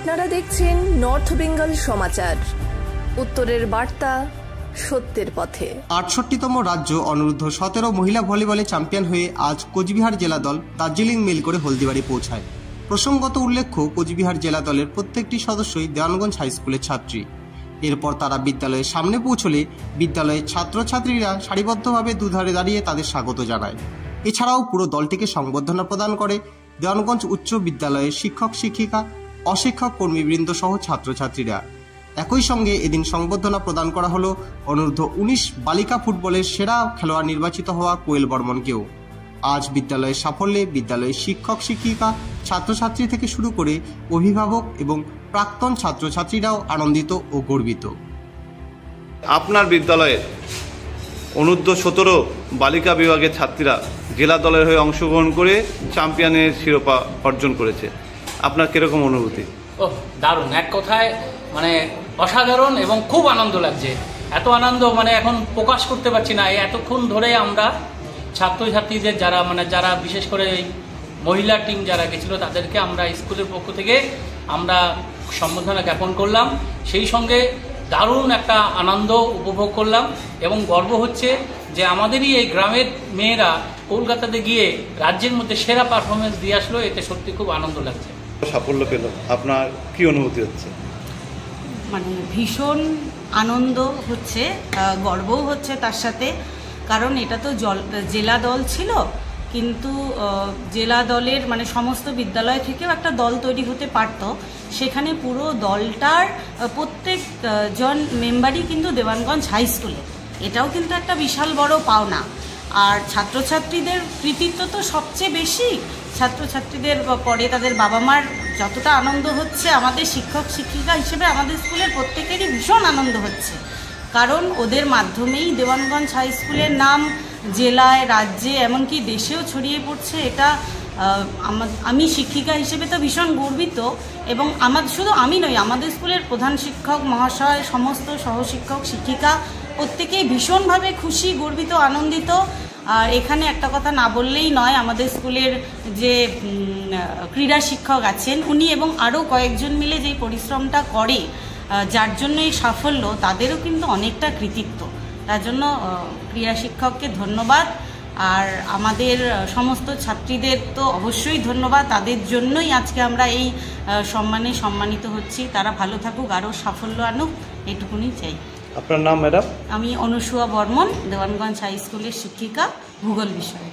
আপনারা দেখছেন নর্থ বেঙ্গল সমাচার, উত্তরের বার্তা, সত্যের পথে। ৬৮তম রাজ্য অনূর্ধ্ব ১৭ মহিলা ভলিবলে চ্যাম্পিয়ন হয়ে আজ কোচবিহার জেলা দল দার্জিলিং মেল করে হলদিবাড়ি পৌঁছায়। প্রসঙ্গত উল্লেখ্য, কোচবিহার জেলা দলের প্রত্যেকটি সদস্যই দেওয়ানগঞ্জ হাই স্কুলের ছাত্রী। এরপর তারা বিদ্যালয়ের সামনে পৌঁছলে বিদ্যালয়ের ছাত্রছাত্রীরা সারিবদ্ধভাবে দুধারে দাঁড়িয়ে তাদের স্বাগত জানায়। এছাড়াও পুরো দলটিকে সংবর্ধনা প্রদান করে দেওয়ানগঞ্জ উচ্চ বিদ্যালয়ের শিক্ষক শিক্ষিকা, অশিক্ষক কর্মীবৃন্দ সহ ছাত্রছাত্রীরা। একই সঙ্গে এদিন সংবর্ধনা প্রদান করা হলো অনূর্ধ্ব ১৯ বালিকা ফুটবলের সেরা খেলোয়াড় নির্বাচিত হওয়া কোয়েল বর্মনকেও। আজ বিদ্যালয়ের সাফল্যে বিদ্যালয়ের শিক্ষক শিক্ষিকা, ছাত্রছাত্রী থেকে শুরু করে অভিভাবক এবং প্রাক্তন ছাত্রছাত্রীরাও আনন্দিত ও গর্বিত। আপনার বিদ্যালয়ের অনূর্ধ্ব ১৭ বালিকা বিভাগের ছাত্রীরা জেলা দলের হয়ে অংশগ্রহণ করে চ্যাম্পিয়নের শিরোপা অর্জন করেছে, আপনার কিরকম অনুভূতি? দারুণ, এক কথায় অসাধারণ এবং খুব আনন্দ লাগছে। এত আনন্দ এখন প্রকাশ করতে পারছি না। এতক্ষণ ধরে আমরা ছাত্রছাত্রীদের যারা বিশেষ করে মহিলা টিম যারা গেছিল তাদেরকে আমরা স্কুলের পক্ষ থেকে আমরা সম্বর্ধনা জ্ঞাপন করলাম। সেই সঙ্গে দারুণ একটা আনন্দ উপভোগ করলাম এবং গর্ব হচ্ছে যে আমাদেরই এই গ্রামের মেয়েরা কলকাতাতে গিয়ে রাজ্যের মধ্যে সেরা পারফরমেন্স দিয়ে আসলো। এতে সত্যি খুব আনন্দ লাগছে। সাফল্য পেল, আপনার কি অনুভূতি হচ্ছে? ভীষণ আনন্দ হচ্ছে, গর্বও হচ্ছে তার সাথে। কারণ এটা তো জেলা দল ছিল, কিন্তু জেলা দলের সমস্ত বিদ্যালয় থেকেও একটা দল তৈরি হতে পারত। সেখানে পুরো দলটার প্রত্যেক জন মেম্বারই কিন্তু দেওয়ানগঞ্জ হাই স্কুলে। এটাও কিন্তু একটা বিশাল বড় পাওনা। আর ছাত্রছাত্রীদের কৃতিত্ব তো সবচেয়ে বেশি। ছাত্রছাত্রীদের পরে তাদের বাবা মার যতটা আনন্দ হচ্ছে, আমাদের শিক্ষক শিক্ষিকা হিসেবে আমাদের স্কুলের প্রত্যেকেরই ভীষণ আনন্দ হচ্ছে। কারণ ওদের মাধ্যমেই দেওয়ানগঞ্জ হাই স্কুলের নাম জেলায়, রাজ্যে, এমনকি দেশেও ছড়িয়ে পড়ছে। এটা আমি শিক্ষিকা হিসেবে তো ভীষণ গর্বিত। এবং শুধু আমি নই, আমাদের স্কুলের প্রধান শিক্ষক মহাশয়, সমস্ত সহশিক্ষক শিক্ষিকা প্রত্যেকেই ভীষণভাবে খুশি, গর্বিত, আনন্দিত। আর এখানে একটা কথা না বললেই নয়, আমাদের স্কুলের যে ক্রীড়া শিক্ষক আছেন উনি এবং আরও কয়েকজন মিলে যে পরিশ্রমটা করে, যার জন্য এই সাফল্য, তাদেরও কিন্তু অনেকটা কৃতিত্ব। তার জন্য ক্রীড়া শিক্ষককে ধন্যবাদ। আর আমাদের সমস্ত ছাত্রীদের তো অবশ্যই ধন্যবাদ। তাদের জন্যই আজকে আমরা এই সম্মানে সম্মানিত হচ্ছি। তারা ভালো থাকুক, আরও সাফল্য আনুক, এটুকুনি চাই। আপনার নাম ম্যাডাম? আমি অনুসুয়া বর্মন, দেওয়ানগঞ্জ হাই স্কুলের শিক্ষিকা, ভূগোল বিষয়ে।